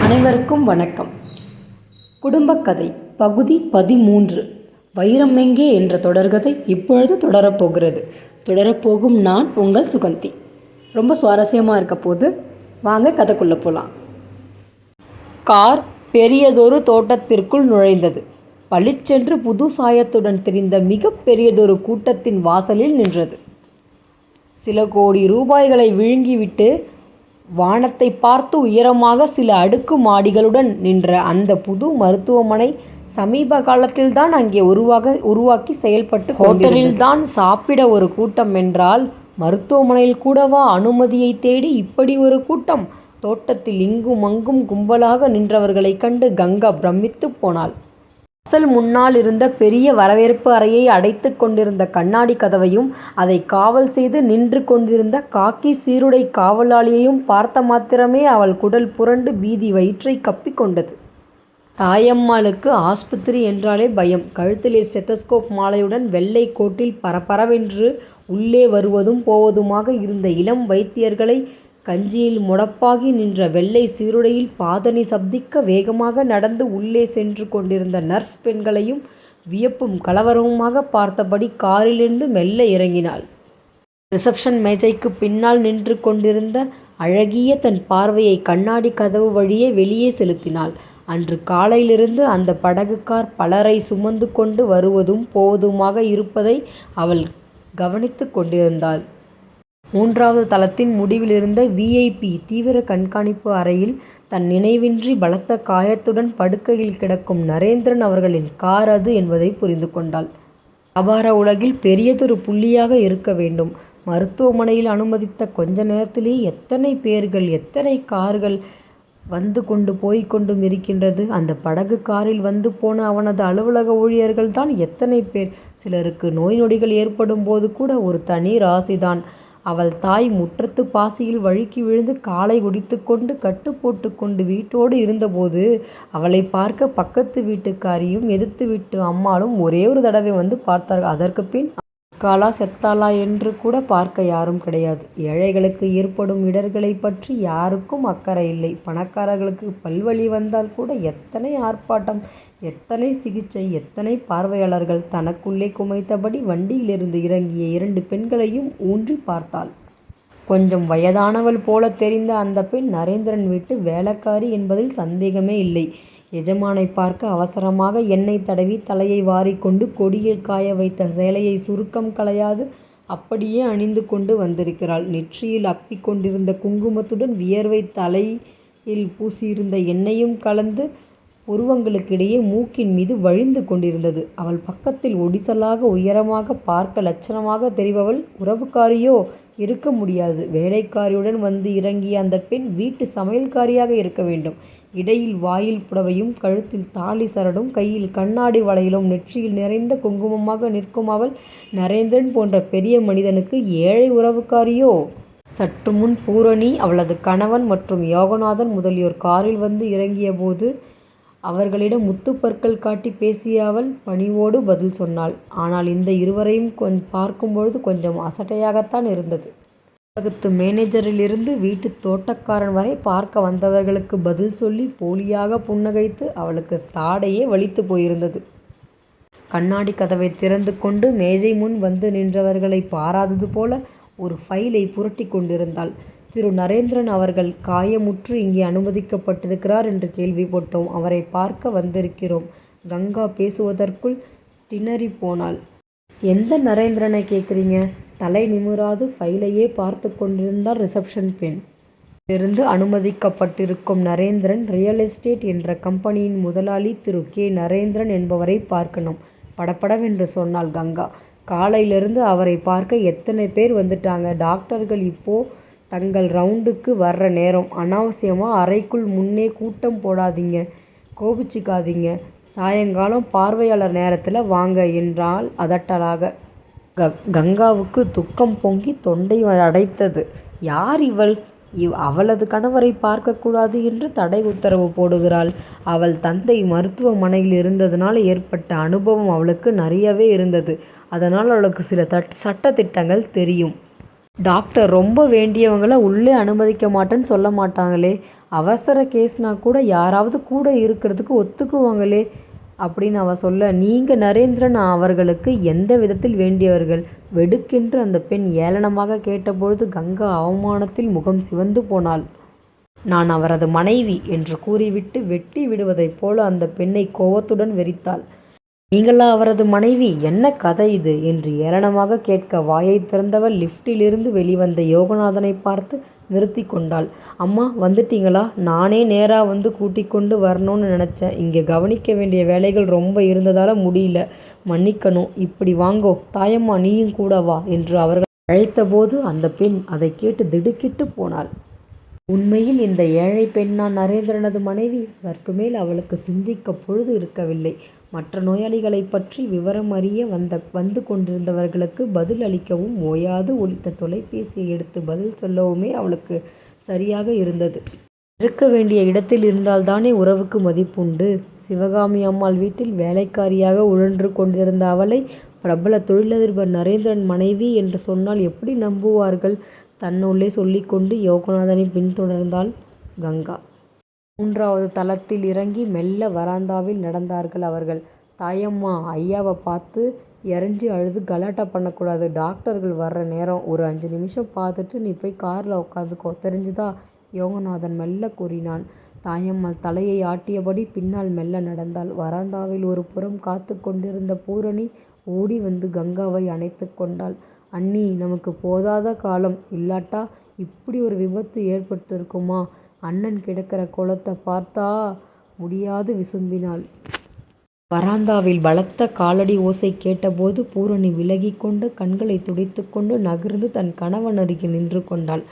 அனைவருக்கும் வணக்கம். குடும்பக்கதை பகுதி 13 வைரம் எங்கே என்ற தொடர்கதை இப்பொழுது தொடரப்போகிறது. தொடரப்போகும் நான் உங்கள் சுகந்தி. ரொம்ப சுவாரஸ்யமாக இருக்க போது வாங்க கதைக்குள்ளே போகலாம். கார் பெரியதொரு தோட்டத்திற்குள் நுழைந்தது. பளிச்சென்று புது சாயத்துடன் தெரிந்த மிக பெரியதொரு கூட்டத்தின் வாசலில் நின்றது. சில கோடி ரூபாய்களை விழுங்கிவிட்டு வானத்தை பார்த்து உயரமாக சில அடுக்கு மாடிகளுடன் நின்ற அந்த புது மருத்துவமனை சமீப காலத்தில்தான் அங்கே உருவாக்கி செயல்பட்டு ஹோட்டலில்தான் சாப்பிட ஒரு கூட்டம் என்றால் மருத்துவமனையில் கூடவா அனுமதியை தேடி இப்படி ஒரு கூட்டம்? தோட்டத்தில் இங்கும் அங்கும் கும்பலாக நின்றவர்களை கண்டு கங்கா பிரமித்து போனாள். வாசல் முன்னால் இருந்த பெரிய வரவேற்பு அறையை அடைத்து கொண்டிருந்த கண்ணாடி கதவையும் அதை காவல் செய்து நின்று கொண்டிருந்த காக்கி சீருடை காவலாளியையும் பார்த்த மாத்திரமே அவள் குடல் புரண்டு பீதி வயிற்றை கப்பிக்கொண்டது. தாயம்மாளுக்கு ஆஸ்பத்திரி என்றாலே பயம். கழுத்திலே ஸ்டெத்தஸ்கோப் மாலையுடன் வெள்ளை கோட்டில் பரபரவென்று உள்ளே வருவதும் போவதுமாக இருந்த இளம் வைத்தியர்களை, கஞ்சியில் முடப்பாகி நின்ற வெள்ளை சீருடையில் பாதணி சப்திக்க வேகமாக நடந்து உள்ளே சென்று கொண்டிருந்த நர்ஸ் பெண்களையும் வியப்பும் கலவரமுமாக பார்த்தபடி காரிலிருந்து மெல்ல இறங்கினாள். ரிசப்ஷன் மேஜைக்கு பின்னால் நின்று கொண்டிருந்த அழகிய தன் பார்வையை கண்ணாடி கதவு வழியே வெளியே செலுத்தினாள். அன்று காலையிலிருந்து அந்த படகுக்கார் பலரை சுமந்து கொண்டு வருவதும் போவதுமாக இருப்பதை அவள் கவனித்து கொண்டிருந்தாள். 3வது தளத்தின் முடிவிலிருந்த விஐபி தீவிர கண்காணிப்பு அறையில் தன் நினைவின்றி பலத்த காயத்துடன் படுக்கையில் கிடக்கும் நரேந்திரன் அவர்களின் கார் அது என்பதை புரிந்து கொண்டாள். வியாபார உலகில் பெரியதொரு புள்ளியாக இருக்க வேண்டும். மருத்துவமனையில் அனுமதித்த கொஞ்ச நேரத்திலேயே எத்தனை பேர்கள், எத்தனை கார்கள் வந்து கொண்டு போய்கொண்டும் இருக்கின்றது. அந்த படகு காரில் வந்து போன அவனது அலுவலக ஊழியர்கள் தான் எத்தனை பேர். சிலருக்கு நோய் நொடிகள் ஏற்படும் போது கூட ஒரு தனி ராசிதான். அவள் தாய் முற்றத்து பாசியில் வழுக்கி விழுந்து காலை ஒடித்து கொண்டு கட்டு போட்டு கொண்டு வீட்டோடு இருந்தபோது அவளை பார்க்க பக்கத்து வீட்டுக்காரியும் எதிர்த்து வீட்டு அம்மாளும் ஒரே ஒரு தடவை வந்து பார்த்தார்கள். அதற்கு பின் காலா செத்தாளா என்று கூட பார்க்க யாரும் கிடையாது. ஏழைகளுக்கு ஏற்படும் இடர்களை பற்றி யாருக்கும் அக்கறை இல்லை. பணக்காரர்களுக்கு பல்வலி வந்தால் கூட எத்தனை ஆர்ப்பாட்டம், எத்தனை சிகிச்சை, எத்தனை பார்வையாளர்கள். தனக்குள்ளே குமைத்தபடி வண்டியிலிருந்து இறங்கிய 2 பெண்களையும் ஊன்றி பார்த்தாள். கொஞ்சம் வயதானவள் போல தெரிந்த அந்த பெண் நரேந்திரன் வீட்டு வேலைக்காரி என்பதில் சந்தேகமே இல்லை. எஜமானை பார்க்க அவசரமாக எண்ணெய் தடவி தலையை வாரிக்கொண்டு கொடியில் காய வைத்த சேலையை சுருக்கம் களையாது அப்படியே அணிந்து கொண்டு வந்திருக்கிறாள். நெற்றியில் அப்பிக் கொண்டிருந்த குங்குமத்துடன் வியர்வை தலையில் பூசியிருந்த எண்ணெயும் கலந்து புருவங்களுக்கிடையே மூக்கின் மீது வழிந்து கொண்டிருந்தது. அவள் பக்கத்தில் ஒடிசலாக உயரமாக பார்க்க லட்சணமாக தெரிபவள் உறவுக்காரியோ? இருக்க முடியாது. வேலைக்காரியுடன் வந்து இறங்கிய அந்த பெண் வீட்டு சமையல்காரியாக இருக்க வேண்டும். இடையில் வாயில் புடவையும் கழுத்தில் தாலி சரடும் கையில் கண்ணாடி வளையலும் நெற்றியில் நிறைந்த குங்குமமாக நிற்கும் அவள் நரேந்திரன் போன்ற பெரிய மனிதனுக்கு ஏழை உறவுக்காரியோ? சற்று முன் பூரணி, அவளது கணவன் மற்றும் யோகநாதன் முதலியோர் காரில் வந்து இறங்கிய போது அவர்களிடம் முத்துப்பற்கள் காட்டி பேசிய அவள் பணிவோடு பதில் சொன்னாள். ஆனால் இந்த இருவரையும் பார்க்கும்பொழுது கொஞ்சம் அசட்டையாகத்தான் இருந்தது. உலகத்து மேனேஜரிலிருந்து வீட்டு தோட்டக்காரன் வரை பார்க்க வந்தவர்களுக்கு பதில் சொல்லி போலியாக புன்னகைத்து அவளுக்கு தாடையே வலித்து போயிருந்தது. கண்ணாடி கதவை திறந்து கொண்டு மேஜை முன் வந்து நின்றவர்களை பாராதது போல ஒரு ஃபைலை புரட்டி கொண்டிருந்தாள். திரு நரேந்திரன் அவர்கள் காயமுற்று இங்கே அனுமதிக்கப்பட்டிருக்கிறார் என்று கேள்விப்பட்டோம். அவரை பார்க்க வந்திருக்கிறோம். கங்கா பேசுவதற்குள் திணறி போனாள். எந்த நரேந்திரனை கேட்குறீங்க? தலை நிமிராது ஃபைலையே பார்த்து கொண்டிருந்தார் ரிசப்ஷன் பெண். இருந்து அனுமதிக்கப்பட்டிருக்கும் நரேந்திரன் ரியல் எஸ்டேட் என்ற கம்பெனியின் முதலாளி திரு கே நரேந்திரன் என்பவரை பார்க்கணும், படபடவென்று சொன்னாள் கங்கா. காலையிலிருந்து அவரை பார்க்க எத்தனை பேர் வந்துட்டாங்க. டாக்டர்கள் இப்போ தங்கள் ரவுண்டுக்கு வர்ற நேரம். அனாவசியமாக அறைக்குள் முன்னே கூட்டம் போடாதீங்க, கோபிச்சிக்காதீங்க. சாயங்காலம் பார்வையாளர் நேரத்தில் வாங்க என்றால் அதட்டலாக. கங்காவுக்கு துக்கம் பொங்கி தொண்டை அடைத்தது. யார் இவள்? அவளது கணவரை பார்க்கக்கூடாது என்று தடை உத்தரவு போடுகிறாள். அவள் தந்தை மருத்துவமனையில் இருந்ததனால் ஏற்பட்ட அனுபவம் அவளுக்கு நிறையவே இருந்தது. அதனால் அவளுக்கு சில சட்ட திட்டங்கள் தெரியும். டாக்டர் ரொம்ப வேண்டியவங்கள உள்ளே அனுமதிக்க மாட்டேன்னு சொல்ல மாட்டாங்களே, அவசர கேஸ்னா கூட யாராவது கூட இருக்கிறதுக்கு ஒத்துக்குவாங்களே அப்படின்னு அவ சொல்ல, நீங்க நரேந்திரன் அவர்களுக்கு எந்த விதத்தில் வேண்டியவர்கள்? வெடுக்கென்று அந்த பெண் ஏளனமாக கேட்டபொழுது கங்கா அவமானத்தில் முகம் சிவந்து போனாள். நான் அவரது மனைவி என்று கூறிவிட்டு வெட்டி விடுவதைப் போல அந்த பெண்ணை கோபத்துடன் வெறித்தாள். நீங்களா அவரது மனைவி? என்ன கதை இது என்று ஏளனமாக கேட்க வாயை திறந்தவள் லிப்டிலிருந்து வெளிவந்த யோகநாதனை பார்த்து நிறுத்தி கொண்டாள். அம்மா வந்துட்டீங்களா? நானே நேரா வந்து கூட்டிக்கொண்டு வரணும்னு நினச்சேன். இங்கே கவனிக்க வேண்டிய வேலைகள் ரொம்ப இருந்ததால முடியல. மன்னிக்கணும். இப்படி வாங்கோ தாயம்மா, நீயும் கூட வா என்று அவர்கள் அழைத்தபோது அந்த பெண் அதை கேட்டு திடுக்கிட்டு போனாள். உண்மையில் இந்த ஏழை பெண்ணா நரேந்திரனது மனைவி? அதற்கு மேல் அவளுக்கு சிந்திக்க பொழுது இருக்கவில்லை. மற்ற நோயாளிகளைப் பற்றி விவரம் அறிய வந்து கொண்டிருந்தவர்களுக்கு பதில் அளிக்கவும் ஓயாது ஒலித்த தொலைபேசியை எடுத்து பதில் சொல்லவுமே அவளுக்கு சரியாக இருந்தது. இருக்க வேண்டிய இடத்தில் இருந்தால்தானே உறவுக்கு மதிப்புண்டு. சிவகாமி அம்மாள் வீட்டில் வேலைக்காரியாக உழன்று கொண்டிருந்த அவளை பிரபல தொழிலதிபர் நரேந்திரன் மனைவி என்று சொன்னால் எப்படி நம்புவார்கள்? தன்னுள்ளே சொல்லிக்கொண்டு யோகநாதனை பின்தொடர்ந்தாள் கங்கா. 3வது தளத்தில் இறங்கி மெல்ல வராந்தாவில் நடந்தார்கள் அவர்கள். தாயம்மா, ஐயாவை பார்த்து எரிஞ்சு அழுது கலாட்டா பண்ணக்கூடாது. டாக்டர்கள் வர்ற நேரம். ஒரு 5 நிமிஷம் பார்த்துட்டு நீ போய் காரில் உட்காந்துக்கோ, தெரிஞ்சுதா? யோகநாதன் மெல்ல கூறினான். தாயம்மாள் தலையை ஆட்டியபடி பின்னால் மெல்ல நடந்தாள். வராந்தாவில் ஒரு புறம் காத்து கொண்டிருந்த பூரணி ஓடி வந்து கங்காவை அணைத்து கொண்டாள். அண்ணி, நமக்கு போதாத காலம். இல்லாட்டா இப்படி ஒரு விபத்து ஏற்பட்டிருக்குமா? அண்ணன் கிடக்கிற கோலத்தை பார்த்தா முடியாது விசும்பினாள். வராந்தாவில் பலத்த காலடி ஓசை கேட்டபோது பூரணி விலகி கொண்டு கண்களை துடைத்து கொண்டு நகர்ந்து தன் கணவன் அருகே நின்று கொண்டாள்.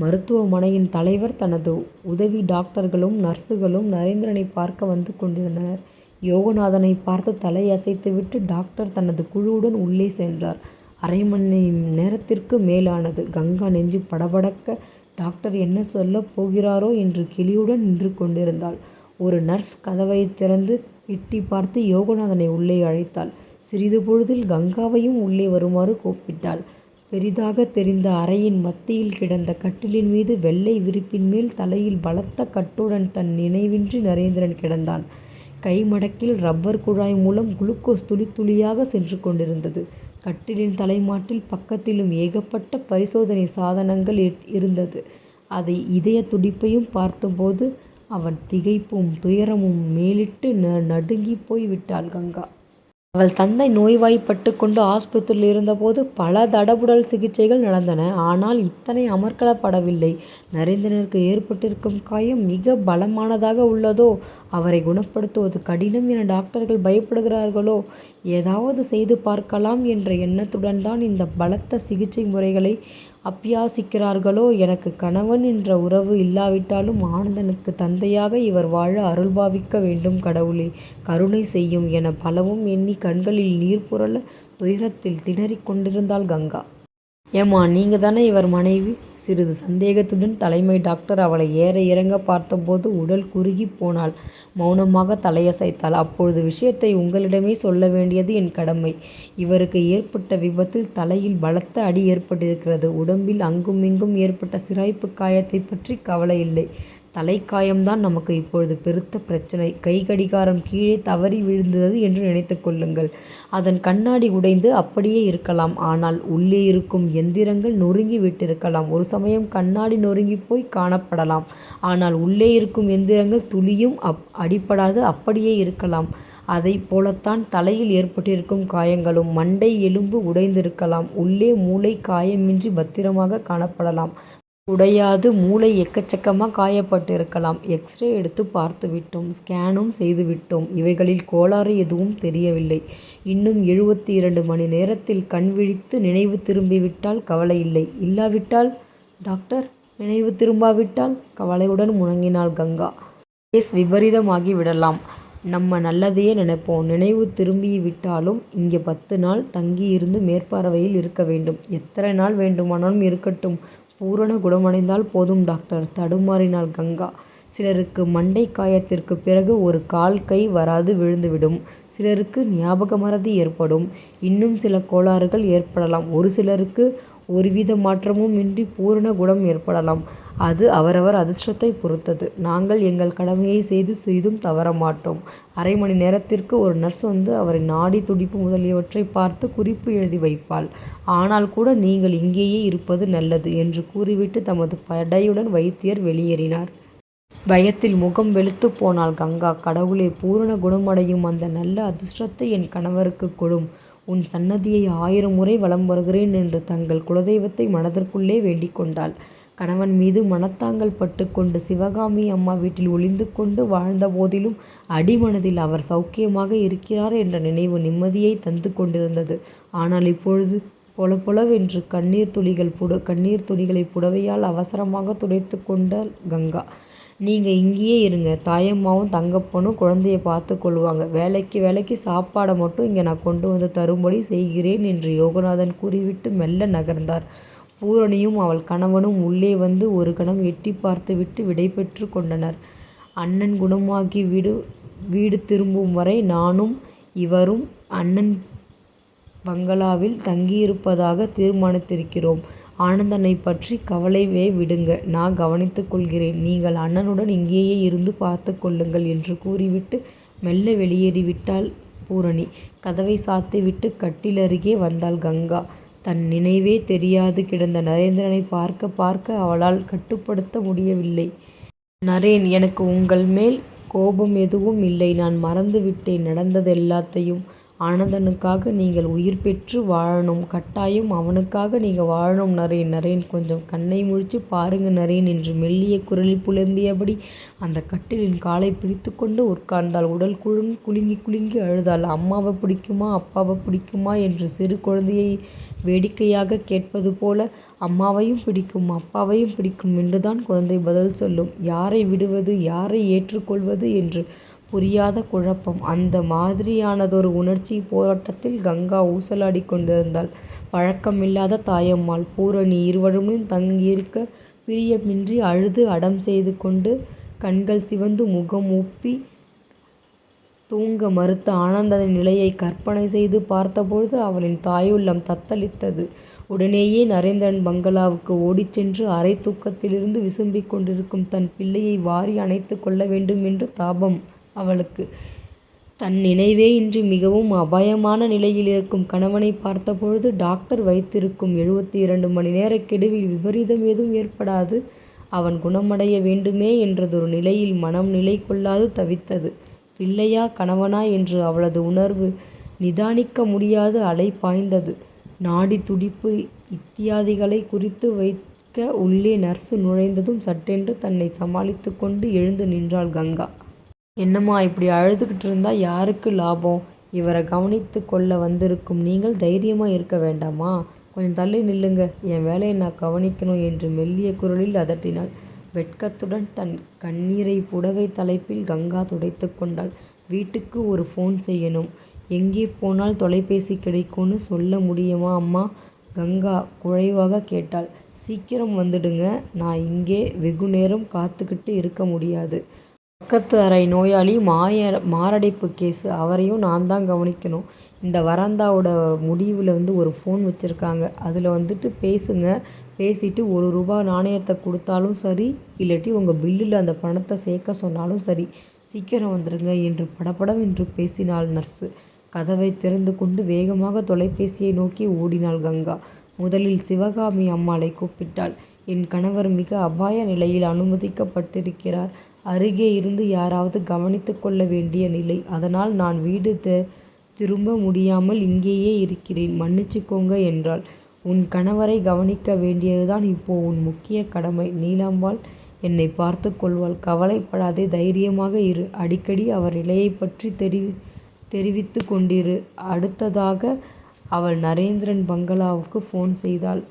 மருத்துவமனையின் தலைவர் தனது உதவி டாக்டர்களும் நர்ஸுகளும் நரேந்திரனை பார்க்க வந்து கொண்டிருந்தனர். யோகநாதனை பார்த்து தலையசைத்துவிட்டு டாக்டர் தனது குழுவுடன் உள்ளே சென்றார். அரை மணி நேரத்திற்கு மேலானது. கங்கா நெஞ்சு படபடக்க டாக்டர் என்ன சொல்லப் போகிறாரோ என்று கிளியுடன் நின்று கொண்டிருந்தாள். ஒரு நர்ஸ் கதவை திறந்து எட்டி பார்த்து யோகநாதனை உள்ளே அழைத்தாள். சிறிது பொழுதில் கங்காவையும் உள்ளே வருமாறு கூப்பிட்டாள். பெரிதாக தெரிந்த அறையின் மத்தியில் கிடந்த கட்டிலின் மீது வெள்ளை விரிப்பின் மேல் தலையில் பலத்த கட்டுடன் தன் நினைவின்றி நரேந்திரன் கிடந்தான். கைமடக்கில் ரப்பர் குழாய் மூலம் குளுக்கோஸ் துளி துளியாக சென்று கொண்டிருந்தது. கட்டிலின் தலைமாட்டில் பக்கத்திலும் ஏகப்பட்ட பரிசோதனை சாதனங்கள் இருந்தது. அதை இதய துடிப்பையும் பார்த்தபோது அவன் திகைப்பும் துயரமும் மேலிட்டு நடுங்கி போய் விட்டாள் கங்கா. அவள் தந்தை நோய்வாய்ப்பட்டு கொண்டு ஆஸ்பத்திரியில் இருந்தபோது பல தடபுடல் சிகிச்சைகள் நடந்தன. ஆனால் இத்தனை அமர்க்களப்படவில்லை. நரேந்திரனுக்கு ஏற்பட்டிருக்கும் காயம் மிக பலமானதாக உள்ளதோ, அவரை குணப்படுத்துவது கடினம் என டாக்டர்கள் பயப்படுகிறார்களோ, ஏதாவது செய்து பார்க்கலாம் என்ற எண்ணத்துடன் தான் இந்த பலத்த சிகிச்சை முறைகளை அபியாசிக்கிறார்களோ. எனக்கு கணவன் என்ற உறவு இல்லாவிட்டாலும் ஆனந்தனுக்கு தந்தையாக இவர் வாழ அருள்பாவிக்க வேண்டும் கடவுளே, கருணை செய்யும் என பலவும் எண்ணி கண்களில் நீர் புரள துயரத்தில் திணறிக் கொண்டிருந்தாள் கங்கா. ஏம்மா, நீங்க தானே இவர் மனைவி? சிறிது சந்தேகத்துடன் தலைமை டாக்டர் அவளை ஏற இறங்க பார்த்தபோது உடல் குறுகி போனாள். மௌனமாக தலையசைத்தாள். அப்பொழுது விஷயத்தை உங்களிடமே சொல்ல வேண்டியது என் கடமை. இவருக்கு ஏற்பட்ட விபத்தில் தலையில் பலத்த அடி ஏற்பட்டிருக்கிறது. உடம்பில் அங்கும் இங்கும் ஏற்பட்ட சிராய்ப்பு காயத்தை பற்றி கவலை இல்லை. தலைக்காயம்தான் நமக்கு இப்பொழுது பெருத்த பிரச்சனை. கை கடிகாரம் கீழே தவறி விழுந்தது என்று நினைத்து கொள்ளுங்கள். அதன் கண்ணாடி உடைந்து அப்படியே இருக்கலாம். ஆனால் உள்ளே இருக்கும் எந்திரங்கள் நொறுங்கி விட்டிருக்கலாம். ஒரு சமயம் கண்ணாடி நொறுங்கி போய் காணப்படலாம். ஆனால் உள்ளே இருக்கும் எந்திரங்கள் துளியும் அடிபடாது அப்படியே இருக்கலாம். அதை போலத்தான் தலையில் ஏற்பட்டிருக்கும் காயங்களும். மண்டை எலும்பு உடைந்திருக்கலாம். உள்ளே மூளை காயமின்றி பத்திரமாக காணப்படலாம். உடையாது. மூளை எக்கச்சக்கமாக காயப்பட்டு இருக்கலாம். எக்ஸ்ரே எடுத்து பார்த்து விட்டோம். ஸ்கேனும் செய்து விட்டோம். இவைகளில் கோளாறு எதுவும் தெரியவில்லை. இன்னும் 72 மணி நேரத்தில் கண் விழித்து நினைவு திரும்பிவிட்டால் கவலையில்லை. இல்லாவிட்டால்? டாக்டர், நினைவு திரும்பாவிட்டால்? கவலையுடன் முழங்கினாள் கங்கா. கேஸ் விபரீதமாகி விடலாம். நம்ம நல்லதையே நினைப்போம். நினைவு திரும்பிவிட்டாலும் இங்கே 10 நாள் தங்கியிருந்து மேற்பார்வையில் இருக்க வேண்டும். எத்தனை நாள் வேண்டுமானாலும் இருக்கட்டும். பூரண குணமடைந்தால் போதும் டாக்டர், தடுமாறினாள் கங்கா. சிலருக்கு மண்டை காயத்திற்கு பிறகு ஒரு கால் கை வராது விழுந்துவிடும். சிலருக்கு ஞாபக மறதி ஏற்படும். இன்னும் சில கோளாறுகள் ஏற்படலாம். ஒரு சிலருக்கு ஒருவித மாற்றமும் இன்றி பூரண குணம் ஏற்படலாம். அது அவரவர் அதிர்ஷ்டத்தை பொறுத்தது. நாங்கள் எங்கள் கடமையை செய்து சிறிதும் தவற மாட்டோம். அரை மணி நேரத்திற்கு ஒரு நர்ஸ் வந்து அவரின் நாடி துடிப்பு முதலியவற்றை பார்த்து குறிப்பு எழுதி வைப்பாள். ஆனால் கூட நீங்கள் இங்கேயே இருப்பது நல்லது என்று கூறிவிட்டு தமது படையுடன் வைத்தியர் வெளியேறினார். பயத்தில் முகம் வெளுத்து போனாள் கங்கா. கடவுளே, பூரண குணமடையும் அந்த நல்ல அதிர்ஷ்டத்தை என் கணவருக்கு கொடும். உன் சன்னதியை 1000 முறை வலம் வருகிறேன் என்று தங்கள் குலதெய்வத்தை மனதிற்குள்ளே வேண்டிக் கொண்டாள். கணவன் மீது மனத்தாங்கல் பட்டு கொண்டு சிவகாமி அம்மா வீட்டில் ஒளிந்து கொண்டு வாழ்ந்த போதிலும் அடிமனதில் அவர் சௌக்கியமாக இருக்கிறார் என்ற நினைவு நிம்மதியை தந்து கொண்டிருந்தது. ஆனால் இப்பொழுது பொலபொலவென்று கண்ணீர் துளிகளை புடவையால் அவசரமாக துடைத்து கொண்டாள் கங்கா. நீங்க இங்கேயே இருங்க. தாயம்மாவும் தங்கப்பனும் குழந்தைய பார்த்து கொள்வாங்க. வேலைக்கு சாப்பாடை மட்டும் இங்கே நான் கொண்டு வந்து தரும்படி செய்கிறேன் என்று யோகநாதன் கூறிவிட்டு மெல்ல நகர்ந்தார். பூரணியும் அவள் கணவனும் உள்ளே வந்து ஒரு கணம் எட்டி பார்த்துவிட்டு விடைபெற்று கொண்டனர். அண்ணன் குணமாகி வீடு திரும்பும் வரை நானும் இவரும் அண்ணன் பங்களாவில் தங்கியிருப்பதாக தீர்மானித்திருக்கிறோம். ஆனந்தனை பற்றி கவலையே விடுங்க, நான் கவனித்துக் கொள்கிறேன். நீங்கள் அண்ணனுடன் இங்கேயே இருந்து பார்த்து கொள்ளுங்கள் என்று கூறிவிட்டு மெல்ல வெளியேறிவிட்டாள் பூரணி. கதவை சாத்திவிட்டு கட்டிலருகே வந்தாள் கங்கா. தன் நினைவே தெரியாது கிடந்த நரேந்திரனை பார்க்க பார்க்க அவளால் கட்டுப்படுத்த முடியவில்லை. நரேன், எனக்கு உங்கள் மேல் கோபம் எதுவும் இல்லை. நான் மறந்து விட்டேன் நடந்ததெல்லாத்தையும். ஆனந்தனுக்காக நீங்கள் உயிர் பெற்று வாழணும். கட்டாயம் அவனுக்காக நீங்கள் வாழணும் நரேன். நரேன், கொஞ்சம் கண்ணை முழிச்சு பாருங்க நரேன் என்று மெல்லிய குரலில் புலம்பியபடி அந்த கட்டிலின் காலை பிடித்து கொண்டு உட்கார்ந்தாள். உடல் குலுங்கி குலுங்கி அழுதாள். அம்மாவை பிடிக்குமா அப்பாவை பிடிக்குமா என்று சிறு குழந்தையை வேடிக்கையாக கேட்பது போல அம்மாவையும் பிடிக்கும் அப்பாவையும் பிடிக்கும் என்றுதான் குழந்தை பதில் சொல்லும். யாரை விடுவது யாரை ஏற்றுக்கொள்வது என்று புரியாத குழப்பம். அந்த மாதிரியானதொரு உணர்ச்சி போராட்டத்தில் கங்கா ஊசலாடி கொண்டிருந்தாள். பழக்கமில்லாத தாயம்மாள் பூரணி இருவருமே தங்கியிருக்க பிரியமின்றி அழுது அடம் செய்து கொண்டு கண்கள் சிவந்து முகம் உப்பி தூங்க மறுத்த ஆனந்தனின் நிலையை கற்பனை செய்து பார்த்தபொழுது அவளின் தாயுள்ளம் தத்தளித்தது. உடனேயே நரேந்திரன் பங்களாவுக்கு ஓடிச் சென்று அரை தூக்கத்திலிருந்து விசும்பிக் கொண்டிருக்கும் தன் பிள்ளையை வாரி அணைத்து கொள்ள வேண்டும் என்று தாபம் அவளுக்கு. தன் நினைவே இன்றி மிகவும் அபாயமான நிலையில் இருக்கும் கணவனை பார்த்தபொழுது டாக்டர் வைத்திருக்கும் 72 மணி நேர கெடுவில் விபரீதம் ஏதும் ஏற்படாது. அவன் குணமடைய வேண்டுமே என்றதொரு நிலையில் மனம் நிலை கொள்ளாது தவித்தது. பிள்ளையா கணவனா என்று அவளது உணர்வு நிதானிக்க முடியாது அலை பாய்ந்தது. நாடி துடிப்பு இத்தியாதிகளை குறித்து வைக்க உள்ளே நர்ஸு நுழைந்ததும் சட்டென்று தன்னை சமாளித்து கொண்டு எழுந்து நின்றாள் கங்கா. என்னம்மா, இப்படி அழுதுகிட்டு இருந்தா யாருக்கு லாபம்? இவரை கவனித்து கொள்ள வந்திருக்கும் நீங்கள் தைரியமாக இருக்க வேண்டாமா? கொஞ்சம் தள்ளி நில்லுங்க, என் வேலையை நான் கவனிக்கணும் என்று மெல்லிய குரலில் அதட்டினாள். வெட்கத்துடன் தன் கண்ணீரை புடவை தலைப்பில் கங்கா துடைத்து கொண்டாள். வீட்டுக்கு ஒரு ஃபோன் செய்யணும். எங்கே போனால் தொலைபேசி கிடைக்கும்னு சொல்ல முடியுமா அம்மா? கங்கா குழைவாக கேட்டாள். சீக்கிரம் வந்துடுங்க, நான் இங்கே வெகு நேரம் காத்துக்கிட்டு இருக்க முடியாது. பக்கத்து அறை நோயாளி மாரடைப்பு கேஸு, அவரையும் நான் தான் கவனிக்கணும். இந்த வராந்தாவோட முடிவில் ஒரு ஃபோன் வச்சுருக்காங்க. அதில் பேசுங்க. பேசிட்டு ₹1 நாணயத்தை கொடுத்தாலும் சரி, இல்லாட்டி உங்கள் பில்லில் அந்த பணத்தை சேர்க்க சொன்னாலும் சரி. சீக்கிரம் வந்துடுங்க என்று படபடவென்று பேசினாள் நர்ஸு. கதவை திறந்து கொண்டு வேகமாக தொலைபேசியை நோக்கி ஓடினாள் கங்கா. முதலில் சிவகாமி அம்மாளை கூப்பிட்டாள். என் கணவர் மிக அபாய நிலையில் அனுமதிக்கப்பட்டிருக்கிறார். அருகே இருந்து யாராவது கவனித்து கொள்ள வேண்டிய நிலை. அதனால் நான் வீடு திரும்ப முடியாமல் இங்கேயே இருக்கிறேன். மன்னிச்சுக்கோங்க என்றாள். உன் கணவரை கவனிக்க வேண்டியதுதான் இப்போ உன் முக்கிய கடமை. நீலாம்பாள் என்னை பார்த்து கொள்வாள். கவலைப்படாதே, தைரியமாக இரு. அடிக்கடி அவர் நிலையை பற்றி தெரிவித்து கொண்டிரு. அடுத்ததாக அவள் நரேந்திரன் பங்களாவுக்கு ஃபோன் செய்தாள்.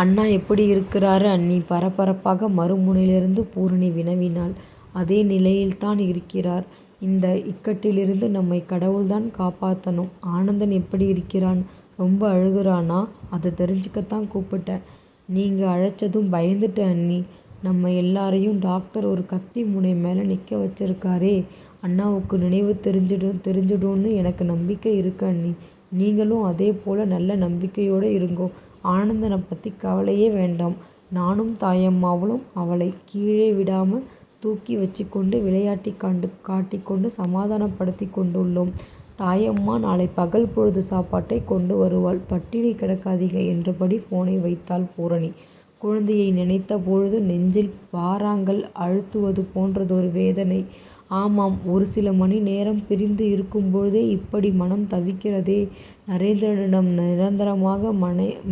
அண்ணா எப்படி இருக்கிறாரு அண்ணி? பரபரப்பாக மறுமுனையிலிருந்து பூரணி வினவினாள். அதே நிலையில்தான் இருக்கிறார். இந்த இக்கட்டிலிருந்து நம்மை கடவுள்தான் காப்பாற்றணும். ஆனந்தன் எப்படி இருக்கிறான்? ரொம்ப அழுகுறானா? அதை தெரிஞ்சுக்கத்தான் கூப்பிட்டேன். நீங்கள் அழைச்சதும் பயந்துட்டேன் அண்ணி. நம்ம எல்லாரையும் டாக்டர் ஒரு கத்தி முனை மேலே நிற்க வச்சிருக்காரே. அண்ணாவுக்கு நினைவு தெரிஞ்சிடும்னு எனக்கு நம்பிக்கை இருக்கு அண்ணி. நீங்களும் அதே போல் நல்ல நம்பிக்கையோடு இருங்கோ. ஆனந்தனை பற்றி கவலையே வேண்டாம். நானும் தாயம்மாவும் அவளை கீழே விடாமல் தூக்கி வச்சுக்கொண்டு விளையாட்டி காட்டிக்கொண்டு சமாதானப்படுத்தி கொண்டுள்ளோம். தாயம்மா நாளை பகல் பொழுது சாப்பாட்டை கொண்டு வருவாள். பட்டினி கிடக்காதீங்க என்றபடி போனை வைத்தாள் பூரணி. குழந்தையை நினைத்த பொழுது நெஞ்சில் பாறாங்கல் அழுத்துவது போன்றதொரு வேதனை. ஆமாம், ஒரு சில மணி நேரம் பிரிந்து இருக்கும்பொழுதே இப்படி மனம் தவிக்கிறதே. நரேந்திரனிடம் நிரந்தரமாக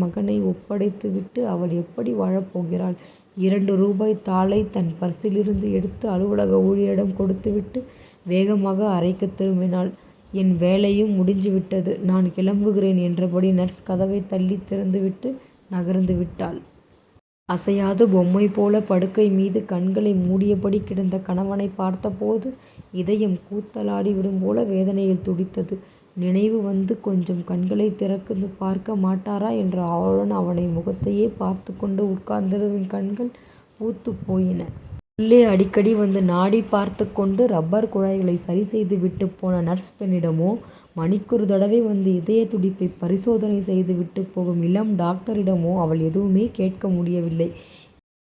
மகனை ஒப்படைத்துவிட்டு அவள் எப்படி வாழப்போகிறாள்? 2 ரூபாய் தாளை தன் பர்சிலிருந்து எடுத்து அலுவலக ஊழியரிடம் கொடுத்துவிட்டு வேகமாக அறைக்கு திரும்பினாள். என் வேலையும் முடிஞ்சுவிட்டது, நான் கிளம்புகிறேன் என்றபடி நர்ஸ் கதவை தள்ளி திறந்துவிட்டு நகர்ந்து விட்டாள். அசையாது பொம்மை போல படுக்கை மீது கண்களை மூடியபடி கிடந்த கணவனை பார்த்தபோது இதயம் கூத்தலாடி விடும் போல வேதனையில் துடித்தது. நினைவு வந்து கொஞ்சம் கண்களை திறந்து பார்க்க மாட்டாரா என்ற ஆவலுடன் அவனை முகத்தையே பார்த்து கொண்டு உட்கார்ந்தவன் கண்கள் பூத்து போயின. உள்ளே அடிக்கடி வந்து நாடி பார்த்து கொண்டு ரப்பர் குழாய்களை சரி செய்து விட்டு போன நர்ஸ் பெண்ணிடமோ, மணிக்கொரு தடவை வந்து இதய துடிப்பை பரிசோதனை செய்து விட்டு போகும் இளம் டாக்டரிடமோ அவள் எதுவுமே கேட்க முடியவில்லை.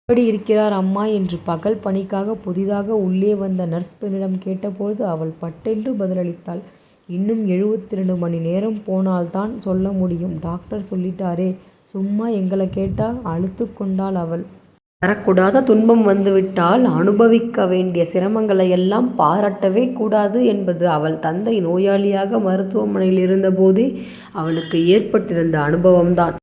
எப்படி இருக்கிறார் அம்மா என்று பகல் பணிக்காக புதிதாக உள்ளே வந்த நர்ஸ் பெண்ணிடம் கேட்டபோது அவள் பட்டென்று பதிலளித்தாள். இன்னும் 72 மணி நேரம் போனால்தான் சொல்ல முடியும். டாக்டர் சொல்லிட்டாரே. சும்மா எங்களை கேட்டா அழுத்து கொண்டாள் அவள். வரக்கூடாத துன்பம் வந்துவிட்டால் அனுபவிக்க வேண்டிய சிரமங்களை எல்லாம் பாராட்டவே கூடாது என்பது அவள் தந்தை நோயாளியாக மருத்துவமனையில் இருந்தபோதே அவளுக்கு ஏற்பட்டிருந்த அனுபவம்தான்.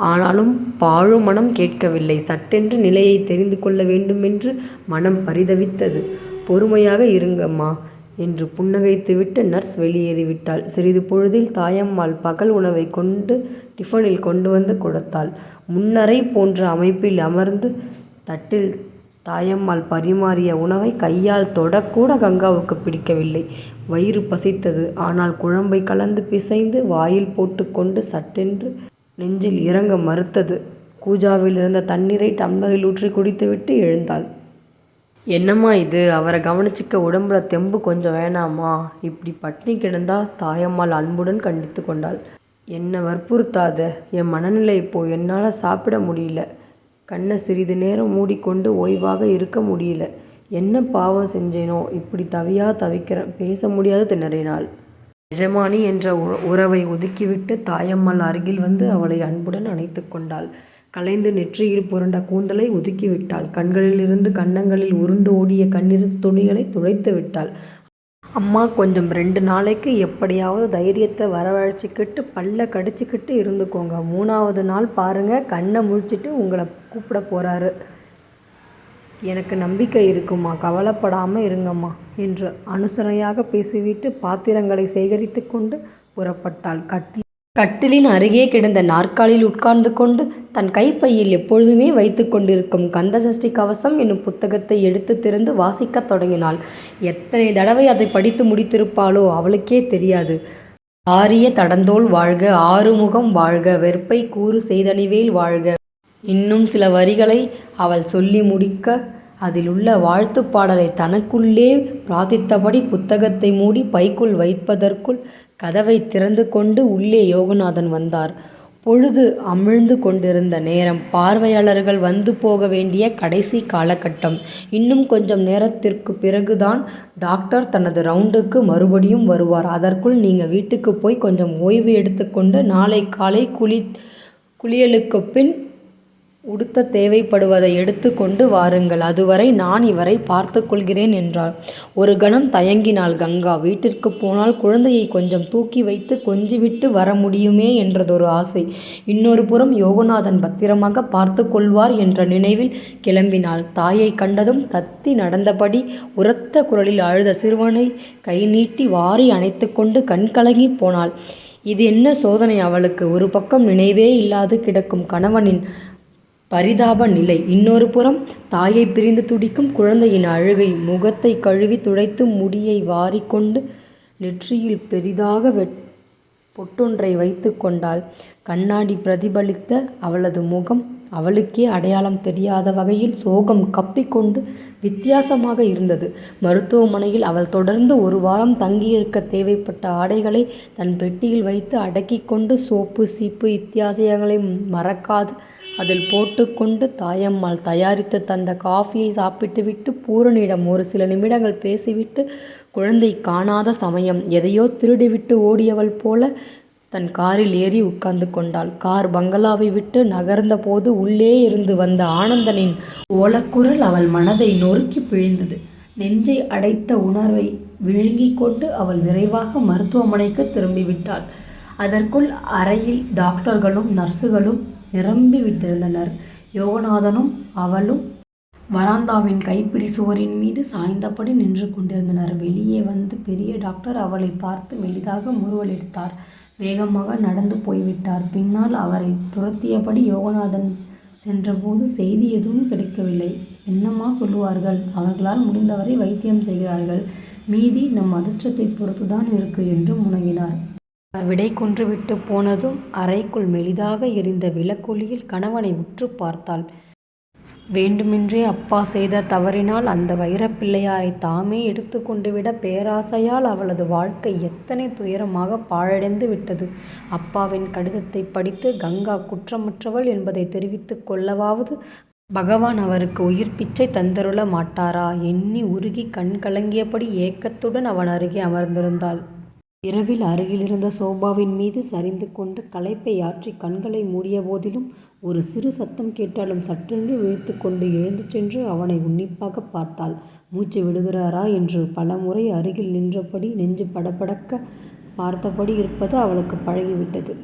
ஆனாலும் பாழும் மனம் கேட்கவில்லை. சட்டென்று நிலையை தெரிந்து கொள்ள வேண்டுமென்று மனம் பரிதவித்தது. பொறுமையாக இருங்கம்மா என்று புன்னகைத்துவிட்டு நர்ஸ் வெளியேறிவிட்டாள். சிறிது பொழுதில் தாயம்மாள் பகல் உணவை டிஃபனில் கொண்டு வந்து கொடுத்தாள். முன்னரை போன்ற அமைப்பில் அமர்ந்து தட்டில் தாயம்மாள் பரிமாறிய உணவை கையால் தொடக்கூட கங்காவுக்கு பிடிக்கவில்லை. வயிறு பசித்தது. ஆனால் குழம்பை கலந்து பிசைந்து வாயில் போட்டு கொண்டு சட்டென்று நெஞ்சில் இறங்க மறுத்தது. கூஜாவில் இருந்த தண்ணீரை டம்ளரில் ஊற்றி குடித்துவிட்டு எழுந்தாள். என்னம்மா இது? அவரை கவனிச்சிக்க உடம்புல தெம்பு கொஞ்சம் வேணாமா? இப்படி பட்டினி கிடந்தா? தாயம்மாள் அன்புடன் கண்டித்து கொண்டாள். என்னை வற்புறுத்தாத. என் மனநிலை இப்போ என்னால் சாப்பிட முடியல. கண்ணை சிறிது நேரம் மூடிக்கொண்டு ஓய்வாக இருக்க முடியல. என்ன பாவம் செஞ்சேனோ இப்படி தவிக்கிறேன். பேச முடியாது திணறினாள். எஜமானி என்ற உறவை ஒதுக்கிவிட்டு தாயம்மாள் அருகில் வந்து அவளை அன்புடன் அணைத்து கொண்டாள். கலைந்து நெற்றியில் புரண்ட கூந்தலை ஒதுக்கிவிட்டாள். கண்களிலிருந்து கன்னங்களில் உருண்டு ஓடிய கண்ணீர் துணிகளை துடைத்து விட்டாள். அம்மா கொஞ்சம் 2 நாளைக்கு எப்படியாவது தைரியத்தை வரவழைச்சிக்கிட்டு பல்ல கடிச்சிக்கிட்டு இருந்துக்கோங்க. 3வது நாள் பாருங்க, கண்ணை முழிச்சிட்டு உங்களை கூப்பிட போறாரு. எனக்கு நம்பிக்கை இருக்குமா, கவலைப்படாமல் இருங்கம்மா என்று அனுசரணையாக பேசிவிட்டு பாத்திரங்களை சேகரித்து கொண்டு புறப்பட்டாள். கட்டிலின் அருகே கிடந்த நாற்காலியில் உட்கார்ந்து கொண்டு தன் கைப்பையில் எப்பொழுதுமே வைத்து கொண்டிருக்கும் கந்தசஷ்டி கவசம் என்னும் புத்தகத்தை எடுத்து திறந்து வாசிக்கத் தொடங்கினாள். எத்தனை தடவை அதை படித்து முடித்திருப்பாளோ அவளுக்கே தெரியாது. ஆரிய தடந்தோள் வாழ்க, ஆறுமுகம் வாழ்க, வெற்பை கூறு செய்தணிவேல் வாழ்க. இன்னும் சில வரிகளை அவள் சொல்லி முடிக்க அதில் உள்ள வாழ்த்து பாடலை தனக்குள்ளே பிரார்த்தித்தபடி புத்தகத்தை மூடி பைக்குள் வைப்பதற்குள் கதவை திறந்து கொண்டு உள்ளே யோகநாதன் வந்தார். பொழுது அமிழ்ந்து கொண்டிருந்த நேரம். பார்வையாளர்கள் வந்து போக வேண்டிய கடைசி காலகட்டம். இன்னும் கொஞ்சம் நேரத்திற்கு பிறகுதான் டாக்டர் தனது ரவுண்டுக்கு மறுபடியும் வருவார். அதற்குள் நீங்க வீட்டுக்கு போய் கொஞ்சம் ஓய்வு எடுத்துக்கொண்டு நாளை காலை குளியலுக்கு பின் உடுத்த தேவைப்படுவதை எடுத்து கொண்டு வாருங்கள். அதுவரை நான் இவரை பார்த்து கொள்கிறேன் என்றாள். ஒரு கணம் தயங்கினாள் கங்கா. வீட்டிற்கு போனால் குழந்தையை கொஞ்சம் தூக்கி வைத்து கொஞ்சிவிட்டு வர முடியுமே என்றதொரு ஆசை. இன்னொரு புறம் யோகநாதன் பத்திரமாக பார்த்து கொள்வார் என்ற நினைவில் கிளம்பினாள். தாயை கண்டதும் தத்தி நடந்தபடி உரத்த குரலில் அழுத சிறுவனை கை நீட்டி வாரி அணைத்து கொண்டு கண்கலங்கி போனாள். இது என்ன சோதனை அவளுக்கு? ஒரு பக்கம் நினைவே இல்லாது கிடக்கும் கணவனின் பரிதாப நிலை, இன்னொரு புறம் தாயை பிரிந்து துடிக்கும் குழந்தையின் அழுகை. முகத்தை கழுவி துடைத்து முடியை வாரிக்கொண்டு நெற்றியில் பெரிதாக பொட்டொன்றை வைத்து கொண்டாள். கண்ணாடி பிரதிபலித்த அவளது முகம் அவளுக்கே அடையாளம் தெரியாத வகையில் சோகம் கப்பிக்கொண்டு வித்தியாசமாக இருந்தது. மருத்துவமனையில் அவள் தொடர்ந்து 1 வாரம் தங்கியிருக்க தேவைப்பட்ட ஆடைகளை தன் பெட்டியில் வைத்து அடக்கிக் கொண்டு சோப்பு சீப்பு இத்தியாசங்களை மறக்காது அதில் போட்டுக்கொண்டு தாயம்மாள் தயாரித்து தந்த காஃபியை சாப்பிட்டுவிட்டு பூரணியிடம் ஒரு சில நிமிடங்கள் பேசிவிட்டு குழந்தை காணாத சமயம் எதையோ திருடிவிட்டு ஓடியவள் போல தன் காரில் ஏறி உட்கார்ந்து கொண்டாள். கார் பங்களாவை விட்டு நகர்ந்த போது உள்ளே இருந்து வந்த ஆனந்தனின் ஓலக்குரல் அவள் மனதை நொறுக்கி பிழிந்தது. நெஞ்சை அடைத்த உணர்வை விழுங்கிக் கொண்டு அவள் விரைவாக மருத்துவமனைக்கு திரும்பிவிட்டாள். அதற்குள் அறையில் டாக்டர்களும் நர்ஸுகளும் நிரம்பி விட்டிருந்தனர். யோகநாதனும் அவளும் வராந்தாவின் கைப்பிடி சுவரின் மீது சாய்ந்தபடி நின்று கொண்டிருந்தனர். வெளியே வந்து பெரிய டாக்டர் அவளை பார்த்து மெலிதாக முறுவலிட்டார். வேகமாக நடந்து போய்விட்டார். பின்னால் அவரை துரத்தியபடி யோகநாதன் சென்றபோது செய்தி எதுவும் கிடைக்கவில்லை. என்னம்மா சொல்லுவார்கள்? அவர்களால் முடிந்தவரை வைத்தியம் செய்கிறார்கள். மீதி நம் அதிர்ஷ்டத்தை பொறுத்துதான் இருக்கு என்று முனகினார். அவர் விடை கொன்றுவிட்டு போனதும் அறைக்குள் மெலிதாக எரிந்த விளக்கொளியில் கணவனை உற்று பார்த்தாள். வேண்டுமென்றே அப்பா செய்த தவறினால் அந்த வைரப்பிள்ளையாரை தாமே எடுத்து கொண்டுவிட பேராசையால் அவளது வாழ்க்கை எத்தனை துயரமாக பாழடைந்து விட்டது. அப்பாவின் கடிதத்தை படித்து கங்கா குற்றமற்றவள் என்பதை தெரிவித்து கொள்ளவாவது பகவான் அவருக்கு உயிர் பிச்சை தந்தருள மாட்டாரா எண்ணி உருகி கண் கலங்கியபடி ஏக்கத்துடன் அவன் அருகே அமர்ந்திருந்தாள். இரவில் அருகிலிருந்த சோபாவின் மீது சரிந்து கொண்டு களைப்பை ஆற்றி கண்களை மூடிய போதிலும் ஒரு சிறு சத்தம் கேட்டாலும் சட்டென்று விழித்து கொண்டு எழுந்து சென்று அவனை உன்னிப்பாக பார்த்தாள். மூச்சு விடுகிறாரா என்று பலமுறை அருகில் நின்றபடி நெஞ்சு படபடக்க பார்த்தபடி இருப்பது அவளுக்கு பழகிவிட்டது.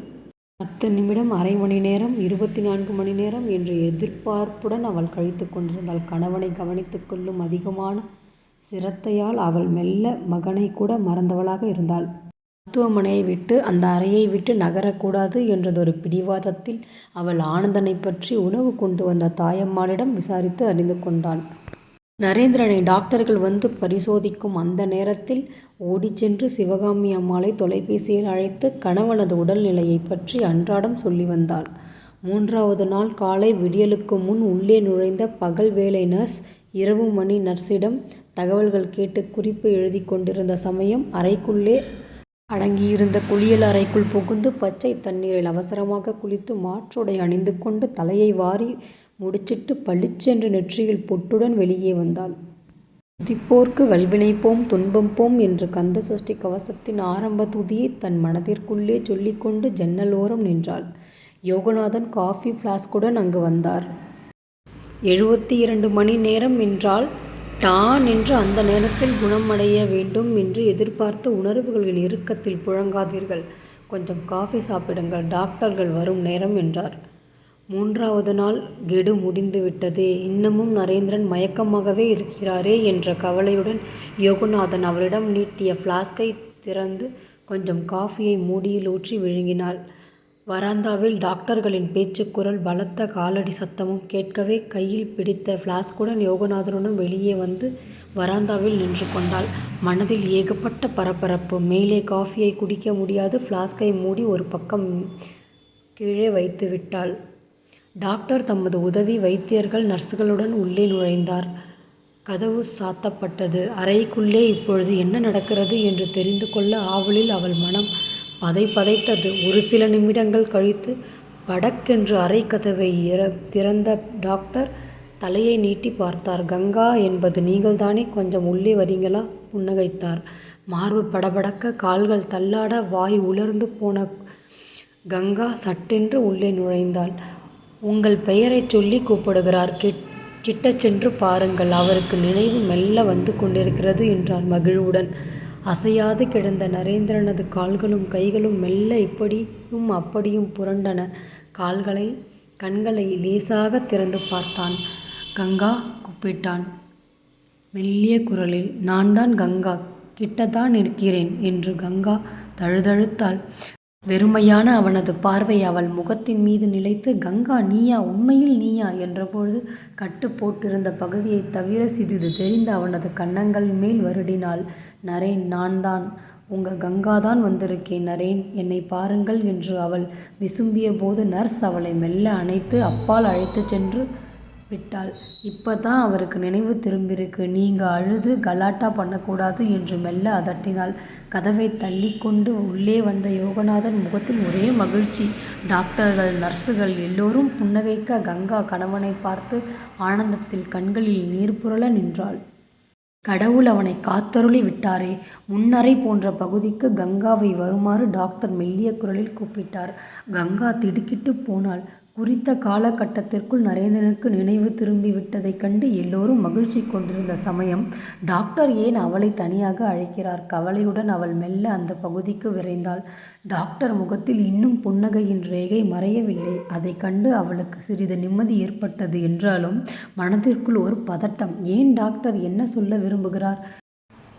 10 நிமிடம், அரை மணி நேரம், 24 மணி நேரம் என்று எதிர்பார்ப்புடன் அவள் கழித்து கொண்டிருந்தாள். கணவனை கவனித்துக் கொள்ளும் அதிகமான சிரத்தையால் அவள் மெல்ல மகனை கூட மறந்தவளாக இருந்தாள். மருத்துவமனையை விட்டு அந்த அறையை விட்டு நகரக்கூடாது என்றதொரு பிடிவாதத்தில் அவள் ஆனந்தனை பற்றி உணவு கொண்டு வந்த தாயம்மாளிடம் விசாரித்து அறிந்து கொண்டாள். நரேந்திரனை டாக்டர்கள் வந்து பரிசோதிக்கும் அந்த நேரத்தில் ஓடிச் சென்று சிவகாமி அம்மாளை தொலைபேசியில் அழைத்து கணவனது உடல்நிலையை பற்றி அன்றாடம் சொல்லி வந்தாள். 3வது நாள் காலை விடியலுக்கு முன் உள்ளே நுழைந்த பகல் வேலை நர்ஸ் இரவு மணி நர்ஸிடம் தகவல்கள் கேட்டு குறிப்பு எழுதி கொண்டிருந்த சமயம் அறைக்குள்ளே அடங்கியிருந்த குளியல் அறைக்குள் புகுந்து பச்சை தண்ணீரில் அவசரமாக குளித்து மாற்றுடை அணிந்து கொண்டு தலையை வாரி முடிச்சிட்டு பளிச்சென்று நெற்றியில் பொட்டுடன் வெளியே வந்தாள். துதிப்போர்க்கு வல்வினை போம் துன்பம் போம் என்று கந்த சஷ்டி கவசத்தின் ஆரம்ப துதியை தன் மனதிற்குள்ளே சொல்லிக்கொண்டு ஜன்னல் ஓரம் நின்றாள். யோகநாதன் காஃபி ஃப்ளாஸ்குடன் அங்கு வந்தார். 72 மணி நேரம் என்றால் டான் என்று அந்த நேரத்தில் குணமடைய வேண்டும் என்று எதிர்பார்த்து உணர்வுகளின் இறுக்கத்தில் புழங்காதீர்கள். கொஞ்சம் காஃபி சாப்பிடுங்கள், டாக்டர்கள் வரும் நேரம் என்றார். 3வது நாள் கெடு முடிந்து விட்டதே, இன்னமும் நரேந்திரன் மயக்கமாகவே இருக்கிறாரே என்ற கவலையுடன் யோகநாதன் அவரிடம் நீட்டிய ஃப்ளாஸ்கை திறந்து கொஞ்சம் காஃபியை மூடியில் ஊற்றி விழுங்கினாள். வராந்தாவில் டாக்டர்களின் பேச்சுக்குரல் பலத்த காலடி சத்தமும் கேட்கவே கையில் பிடித்த ஃப்ளாஸ்குடன் யோகநாதனுடன் வெளியே வந்து வராந்தாவில் நின்று கொண்டாள். மனதில் ஏகப்பட்ட பரபரப்பு. மேலே காஃபியை குடிக்க முடியாது. ஃப்ளாஸ்கை மூடி ஒரு பக்கம் கீழே வைத்து விட்டாள். டாக்டர் தமது உதவி வைத்தியர்கள் நர்ஸுகளுடன் உள்ளே நுழைந்தார். கதவு சாத்தப்பட்டது. அறைக்குள்ளே இப்பொழுது என்ன நடக்கிறது என்று தெரிந்து கொள்ள ஆவலில் அவள் மனம் பதைத்தது. ஒரு சில நிமிடங்கள் கழித்து படக்கென்று அறை கதவை திறந்த டாக்டர் தலையை நீட்டி பார்த்தார். கங்கா என்பது நீங்கள்தானே, கொஞ்சம் உள்ளே வரீங்களா? புன்னகைத்தார். மார்பு படபடக்க, கால்கள் தள்ளாட, வாய் உலர்ந்து போன கங்கா சட்டென்று உள்ளே நுழைந்தாள். உங்கள் பெயரை சொல்லி கூப்பிடுகிறார், கிட்ட சென்று பாருங்கள், அவருக்கு நினைவு மெல்ல வந்து கொண்டிருக்கிறது என்றார் மகிழ்வுடன். அசையாது கிடந்த நரேந்திரனது கால்களும் கைகளும் மெல்ல இப்படியும் அப்படியும் புரண்டன. கண்களை லேசாக திறந்து பார்த்தான். கங்கா கூப்பிட்டான் மெல்லிய குரலில். நான் தான் கங்கா, கிட்டத்தான் இருக்கிறேன் என்று கங்கா தழுதழுத்தாள். வெறுமையான அவனது பார்வை அவள் முகத்தின் மீது நிலைத்து, கங்கா நீயா, உண்மையில் நீயா என்றபொழுது கட்டு போட்டிருந்த பகுதியை தவிர சிறிது தெரிந்த அவனது கன்னங்கள் மேல் வருடினாள். நரேன், நான் தான். உங்கள் கங்கா தான் வந்திருக்கேன் நரேன், என்னை பாருங்கள் என்று அவள் விசும்பிய போது நர்ஸ் அவளை மெல்ல அணைத்து அப்பால் அழைத்து சென்று விட்டாள். இப்போ தான் அவருக்கு நினைவு திரும்பியிருக்கு. நீங்கள் அழுது கலாட்டா பண்ணக்கூடாது என்று மெல்ல அதட்டினாள். கதவை தள்ளி கொண்டு உள்ளே வந்த யோகநாதன் முகத்தில் ஒரே மகிழ்ச்சி. டாக்டர்கள், நர்ஸுகள் எல்லோரும் புன்னகைக்க கங்கா கணவனை பார்த்து ஆனந்தத்தில் கண்களில் நீர் புரள நின்றாள். கடவுள் அவனை காத்தருளி விட்டாரே. முன்னறை போன்ற பகுதிக்கு கங்காவை வருமாறு டாக்டர் மெல்லிய குரலில் கூப்பிட்டார். கங்கா திடுக்கிட்டு போனாள். குறித்த காலகட்டத்திற்குள் நரேந்திரனுக்கு நினைவு திரும்பி விட்டதைக் கண்டு எல்லோரும் மகிழ்ச்சி கொண்டிருந்த சமயம் டாக்டர் ஏன் அவளை தனியாக அழைக்கிறார்? கவலையுடன் அவள் மெல்ல அந்த பகுதிக்கு விரைந்தாள். டாக்டர் முகத்தில் இன்னும் புன்னகையின் ரேகை மறையவில்லை. அதை கண்டு அவளுக்கு சிறிது நிம்மதி ஏற்பட்டது. என்றாலும் மனதிற்குள் ஒரு பதட்டம். ஏன் டாக்டர் என்ன சொல்ல விரும்புகிறார்?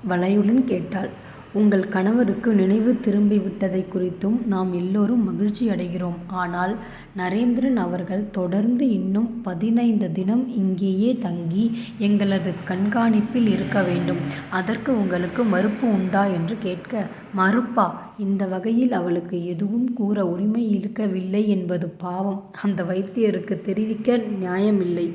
வளையுடன் கேட்டாள். உங்கள் கணவருக்கு நினைவு திரும்பிவிட்டதை குறித்தும் நாம் எல்லோரும் மகிழ்ச்சி அடைகிறோம். ஆனால் நரேந்திரன் அவர்கள் தொடர்ந்து இன்னும் 15 தினம் இங்கேயே தங்கி எங்களது கண்காணிப்பில் இருக்க வேண்டும். அதற்கு உங்களுக்கு மறுப்பு உண்டா என்று கேட்க, மறுப்பா? இந்த வகையில் அவளுக்கு எதுவும் கூற உரிமை இருக்கவில்லை என்பது பாவம் அந்த வைத்தியருக்கு தெரிவிக்க நியாயமில்லை.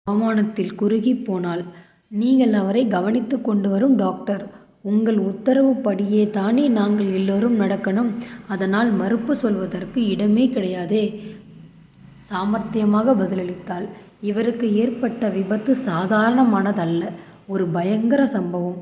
அவமானத்தில் குறுகி போனாள். நீங்கள் அவரை கவனித்து கொண்டு வரும் டாக்டர். உங்கள் உத்தரவுப்படியே தானே நாங்கள் எல்லோரும் நடக்கணும். அதனால் மறுப்பு சொல்வதற்கு இடமே கிடையாதே. சாமர்த்தியமாக பதிலளித்தாள். இவருக்கு ஏற்பட்ட விபத்து சாதாரணமானதல்ல, ஒரு பயங்கர சம்பவம்.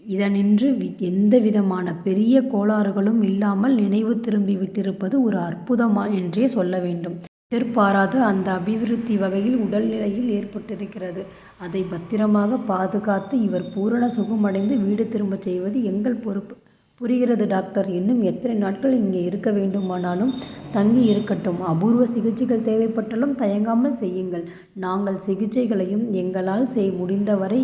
இதனின்று எந்த விதமான பெரிய கோளாறுகளும் இல்லாமல் நினைவு திரும்பி விட்டிருப்பது ஒரு அற்புதமா என்றே சொல்ல வேண்டும். எதிர்பாராத அந்த அபிவிருத்தி வகையில் உடல்நிலையில் ஏற்பட்டிருக்கிறது. அதை பத்திரமாக பாதுகாத்து இவர் பூரண சுகமடைந்து வீடு திரும்பச் செய்வது எங்கள் பொறுப்பு. புரிகிறது டாக்டர். இன்னும் எத்தனை நாட்கள் இங்கே இருக்க வேண்டுமானாலும் தங்கி இருக்கட்டும். அபூர்வ சிகிச்சைகள் தேவைப்பட்டாலும் தயங்காமல் செய்யுங்கள். நாங்கள் சிகிச்சைகளையும் எங்களால் முடிந்தவரை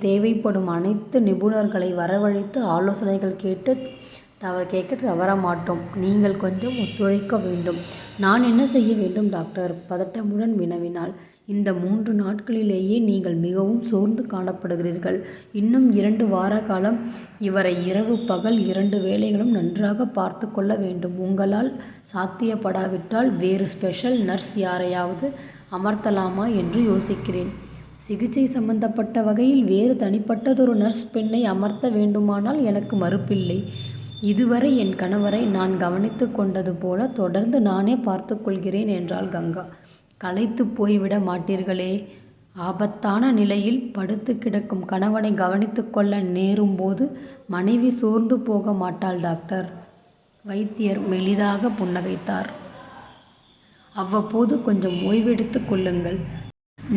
தேவைப்படும் அனைத்து நிபுணர்களை வரவழைத்து ஆலோசனைகள் கேட்க தவற மாட்டோம். நீங்கள் கொஞ்சம் ஒத்துழைக்க வேண்டும். நான் என்ன செய்ய வேண்டும் டாக்டர்? பதட்டமுடன் வினவினாள். இந்த 3 நாட்களிலேயே நீங்கள் மிகவும் சோர்ந்து காணப்படுகிறீர்கள். இன்னும் 2 வார காலம் இவரை இரவு பகல் 2 வேளைகளும் நன்றாக பார்த்து கொள்ள வேண்டும். உங்களால் சாத்தியப்படாவிட்டால் வேறு ஸ்பெஷல் நர்ஸ் யாரையாவது அமர்த்தலாமா என்று யோசிக்கிறேன். சிகிச்சை சம்பந்தப்பட்ட வகையில் வேறு தனிப்பட்டதொரு நர்ஸ் பெண்ணை அமர்த்த வேண்டுமானால் எனக்கு மறுப்பில்லை. இதுவரை என் கணவரை நான் கவனித்து கொண்டது போல தொடர்ந்து நானே பார்த்து கொள்கிறேன் என்றாள் கங்கா. களைத்து போய்விட மாட்டீர்களே? ஆபத்தான நிலையில் படுத்து கிடக்கும் கணவனை கவனித்து கொள்ள நேரும்போது மனைவி சோர்ந்து போக மாட்டாள் டாக்டர். வைத்தியர் மெலிதாக புன்னகைத்தார். அவ்வப்போது கொஞ்சம் ஓய்வெடுத்து கொள்ளுங்கள்.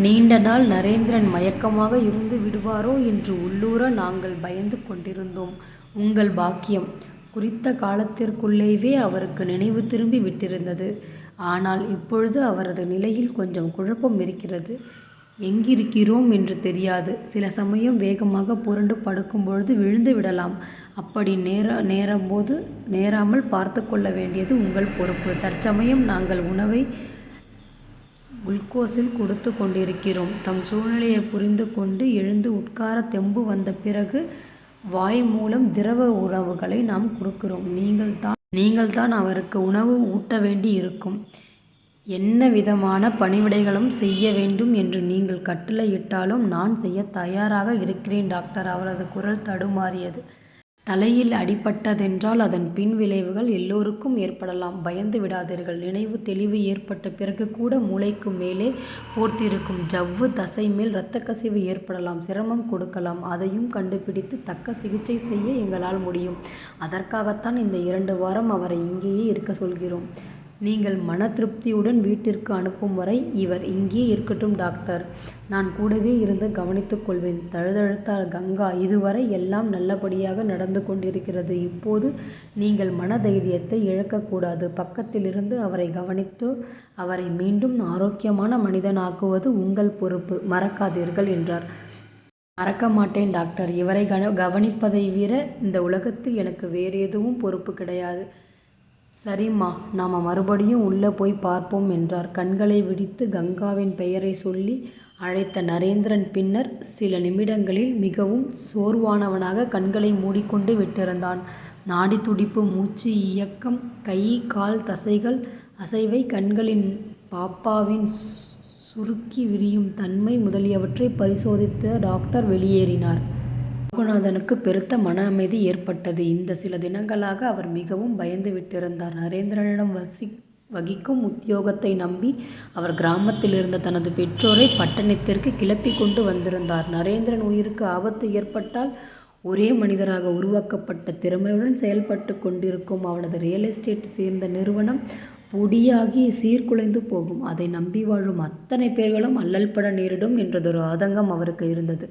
நீண்ட நாள் நரேந்திரன் மயக்கமாக இருந்து விடுவாரோ என்று உள்ளூர நாங்கள் பயந்து கொண்டிருந்தோம். உங்கள் பாக்கியம். குறித்த காலத்திற்குள்ளேயே அவருக்கு நினைவு திரும்பி விட்டிருந்தது. ஆனால் இப்பொழுது அவரது நிலையில் கொஞ்சம் குழப்பம் இருக்கிறது. எங்கிருக்கிறோம் என்று தெரியாது. சில சமயம் வேகமாக புரண்டு படுக்கும் பொழுது விழுந்து விடலாம். அப்படி நேராமல் பார்த்து கொள்ள வேண்டியது உங்கள் பொறுப்பு. தற்சமயம் நாங்கள் உணவை குளுக்கோஸில் கொடுத்து கொண்டிருக்கிறோம். தம் சூழ்நிலையை புரிந்து கொண்டு எழுந்து உட்கார தெம்பு வந்த பிறகு வாய் மூலம் திரவ உணவுகளை நாம் கொடுக்கிறோம். நீங்கள்தான் அவருக்கு உணவு ஊட்ட வேண்டி இருக்கும். என்ன விதமான பணிவிடைகளும் செய்ய வேண்டும் என்று நீங்கள் கட்டளையிட்டாலும் நான் செய்ய தயாராக இருக்கிறேன் டாக்டர். அவரது குரல் தடுமாறியது. தலையில் அடிபட்டதென்றால் அதன் பின் விளைவுகள் எல்லோருக்கும் ஏற்படலாம். பயந்து விடாதீர்கள். நினைவு தெளிவு ஏற்பட்ட பிறகு கூட மூளைக்கு மேலே போர்த்திருக்கும் ஜவ்வு தசை மேல் இரத்த கசிவு ஏற்படலாம், சிரமம் கொடுக்கலாம். அதையும் கண்டுபிடித்து தக்க சிகிச்சை செய்ய எங்களால் முடியும். அதற்காகத்தான் இந்த 2 வாரம் அவரை இங்கேயே இருக்க சொல்கிறோம். நீங்கள் மன திருப்தியுடன் வீட்டிற்கு அனுப்பும் வரை இவர் இங்கே இருக்கட்டும் டாக்டர். நான் கூடவே இருந்து கவனித்துக் கொள்வேன். தழுதழுத்தாள் கங்கா. இதுவரை எல்லாம் நல்லபடியாக நடந்து கொண்டிருக்கிறது. இப்போது நீங்கள் மன தைரியத்தை இழக்கக்கூடாது. பக்கத்திலிருந்து அவரை கவனித்து அவரை மீண்டும் ஆரோக்கியமான மனிதனாக்குவது உங்கள் பொறுப்பு. மறக்காதீர்கள் என்றார். மறக்க மாட்டேன் டாக்டர். இவரை கவனிப்பதை விட இந்த உலகத்தில் எனக்கு வேறு எதுவும் பொறுப்பு கிடையாது. சரிம்மா, நாம் மறுபடியும் உள்ளே போய் பார்ப்போம் என்றார். கண்களை விழித்து கங்காவின் பெயரை சொல்லி அழைத்த நரேந்திரன் பின்னர் சில நிமிடங்களில் மிகவும் சோர்வானவனாக கண்களை மூடிக்கொண்டு விட்டிருந்தான். நாடி துடிப்பு, மூச்சு இயக்கம், கை கால் தசைகள் அசைவை, கண்களின் பாப்பாவின் சுருக்கி விரியும் தன்மை முதலியவற்றை பரிசோதித்த டாக்டர் வெளியேறினார். யோகநாதனுக்கு பெருத்த மன அமைதி ஏற்பட்டது. இந்த சில தினங்களாக அவர் மிகவும் பயந்து விட்டிருந்தார். நரேந்திரனிடம் வகிக்கும் உத்தியோகத்தை நம்பி அவர் கிராமத்தில் இருந்த தனது பெற்றோரை பட்டணத்திற்கு கிளப்பி கொண்டு வந்திருந்தார். நரேந்திரன் உயிருக்கு ஆபத்து ஏற்பட்டால் ஒரே மனிதராக உருவாக்கப்பட்ட திறமையுடன் செயல்பட்டு கொண்டிருக்கும் அவனது ரியல் எஸ்டேட் சேர்ந்த நிறுவனம் பொடியாகி சீர்குலைந்து போகும். அதை நம்பி வாழும் அத்தனை பேர்களும் அல்லல்பட நேரிடும் என்றதொரு ஆதங்கம் அவருக்கு இருந்தது.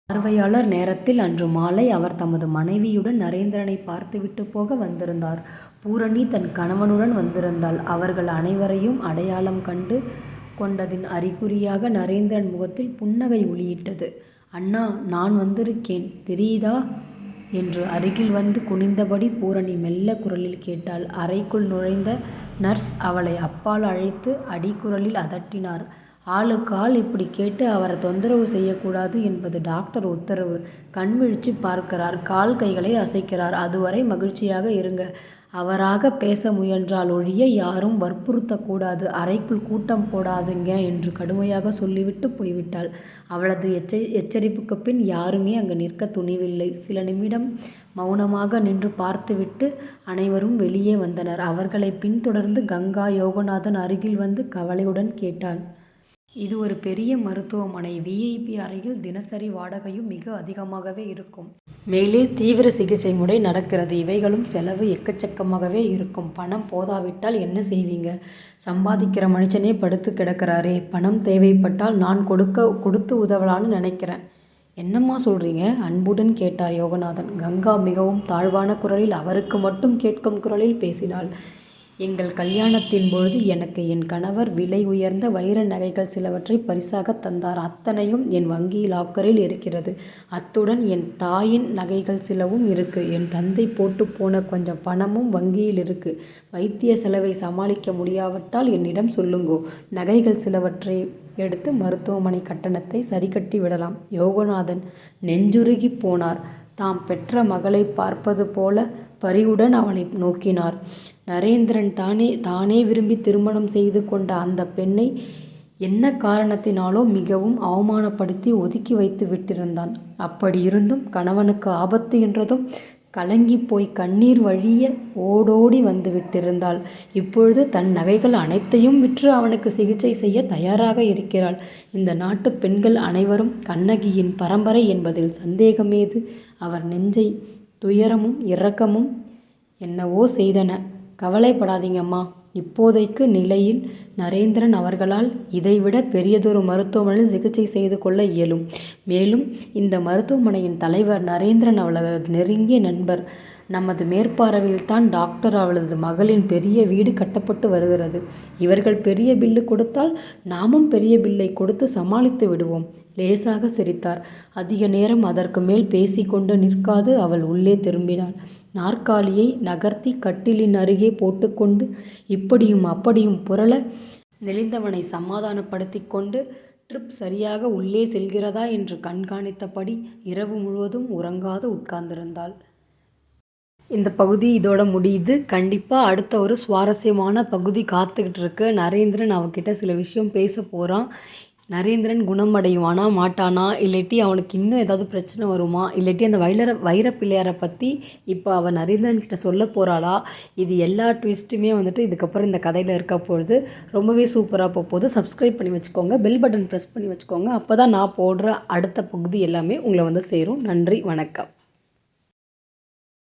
பார்வையாளர் நேரத்தில் அன்று மாலை அவர் தமது மனைவியுடன் நரேந்திரனை பார்த்துவிட்டு போக வந்திருந்தார். பூரணி தன் கணவனுடன் வந்திருந்தாள். அவர்கள் அனைவரையும் அடையாளம் கண்டு கொண்டதின் அறிகுறியாக நரேந்திரன் முகத்தில் புன்னகை ஒளியிட்டது. அண்ணா, நான் வந்திருக்கேன், தெரியுதா என்று அருகில் வந்து குனிந்தபடி பூரணி மெல்ல குரலில் கேட்டாள். அறைக்குள் நுழைந்த நர்ஸ் அவளை அப்பால் அழைத்து அடிக்குரலில் அதட்டினார். ஆளுக்கு ஆள் இப்படி கேட்டு அவரை தொந்தரவு செய்யக்கூடாது என்பது டாக்டர் உத்தரவு. கண் விழிச்சு பார்க்கிறார், கால் கைகளை அசைக்கிறார். அதுவரை மகிழ்ச்சியாக இருங்க. அவராக பேச முயன்றால் ஒழிய யாரும் வற்புறுத்தக்கூடாது. அறைக்குள் கூட்டம் போடாதுங்க என்று கடுமையாக சொல்லிவிட்டு போய்விட்டாள். அவளது எச்சரிப்புக்கு பின் யாருமே அங்கு நிற்க துணிவில்லை. சில நிமிடம் மௌனமாக நின்று பார்த்துவிட்டு அனைவரும் வெளியே வந்தனர். அவர்களை பின்தொடர்ந்து கங்கா யோகநாதன் அருகில் வந்து கவலையுடன் கேட்டாள். இது ஒரு பெரிய மருத்துவமனை. விஐபி அறையில் தினசரி வாடகையும் மிக அதிகமாகவே இருக்கும். மேலே தீவிர சிகிச்சை முறை நடக்கிறது. இவைகளும் செலவு எக்கச்சக்கமாகவே இருக்கும். பணம் போதாவிட்டால் என்ன செய்வீங்க? சம்பாதிக்கிற மனுஷனே படுத்து கிடக்கிறாரே. பணம் தேவைப்பட்டால் நான் கொடுத்து உதவலான்னு நினைக்கிறேன். என்னம்மா சொல்கிறீங்க? அன்புடன் கேட்டார் யோகநாதன். கங்கா மிகவும் தாழ்வான குரலில், அவருக்கு மட்டும் கேட்கும் குரலில் பேசினாள். எங்கள் கல்யாணத்தின் பொழுது எனக்கு என் கணவர் விலை உயர்ந்த வைர நகைகள் சிலவற்றை பரிசாக தந்தார். அத்தனையும் என் வங்கி லாக்கரில் இருக்கிறது. அத்துடன் என் தாயின் நகைகள் சிலவும் இருக்கு. என் தந்தை போட்டு போன கொஞ்சம் பணமும் வங்கியில் இருக்கு. வைத்திய செலவை சமாளிக்க முடியாவிட்டால் என்னிடம் சொல்லுங்கோ. நகைகள் சிலவற்றை எடுத்து மருத்துவமனை கட்டணத்தை சரிக்கட்டி விடலாம். யோகநாதன் நெஞ்சுருகி போனார். தாம் பெற்ற மகளை பார்ப்பது போல பரிவுடன் அவளை நோக்கினார். நரேந்திரன் தானே விரும்பி திருமணம் செய்து கொண்ட அந்த பெண்ணை என்ன காரணத்தினாலோ மிகவும் அவமானப்படுத்தி ஒதுக்கி வைத்து விட்டிருந்தான். அப்படி இருந்தும் கணவனுக்கு ஆபத்து என்றதும் கலங்கி போய் கண்ணீர் வழிய ஓடோடி வந்து விட்டிருந்தாள். இப்பொழுது தன் நகைகள் அனைத்தையும் விற்று அவனுக்கு சிகிச்சை செய்ய தயாராக இருக்கிறாள். இந்த நாட்டு பெண்கள் அனைவரும் கண்ணகியின் பரம்பரை என்பதில் சந்தேகமேது? அவர் நெஞ்சை துயரமும் இரக்கமும் என்னவோ செய்தன. கவலைப்படாதீங்கம்மா. இப்போதைக்கு நிலையில் நரேந்திரன் அவர்களால் இதைவிட பெரியதொரு மருத்துவமனையில் சிகிச்சை செய்து கொள்ள இயலும். மேலும் இந்த மருத்துவமனையின் தலைவர் நரேந்திரன் அவளது நெருங்கிய நண்பர். நமது மேற்பார்வையில்தான் டாக்டர் அவளது மகளின் பெரிய வீடு கட்டப்பட்டு வருகிறது. இவர்கள் பெரிய பில்லு கொடுத்தால் நாமும் பெரிய பில்லை கொடுத்து சமாளித்து விடுவோம். லேசாக சிரித்தார். அதிக நேரம் அதற்கு மேல் பேசிக்கொண்டு நிற்காது அவள் உள்ளே திரும்பினாள். நாற்காலியை நகர்த்தி கட்டிலின் அருகே போட்டுக்கொண்டு இப்படியும் அப்படியும் புரள நெளிந்தவனை சமாதானப்படுத்தி கொண்டு ட்ரிப் சரியாக உள்ளே செல்கிறதா என்று கண்காணித்தபடி இரவு முழுவதும் உறங்காது உட்கார்ந்திருந்தாள். இந்த பகுதி இதோட முடியுது. கண்டிப்பாக அடுத்த ஒரு சுவாரஸ்யமான பகுதி காத்துக்கிட்டு இருக்கு. நரேந்திரன் அவகிட்ட சில விஷயம் பேச போகிறான். நரேந்திரன் குணமடைவானா மாட்டானா, இல்லாட்டி அவனுக்கு இன்னும் ஏதாவது பிரச்சனை வருமா, இல்லாட்டி அந்த வைர பிள்ளையாரை பற்றி இப்போ அவன் நரேந்திரன் கிட்ட சொல்ல போகிறாளா, இது எல்லா ட்விஸ்ட்டுமே வந்துட்டு இதுக்கப்புறம் இந்த கதையில் இருக்க பொழுது ரொம்பவே சூப்பராக போகுது. சப்ஸ்கிரைப் பண்ணி வச்சுக்கோங்க, பெல் பட்டன் ப்ரெஸ் பண்ணி வச்சுக்கோங்க. அப்போ தான் நான் போடுற அடுத்த பகுதி எல்லாமே உங்களை வந்து சேரும். நன்றி, வணக்கம்.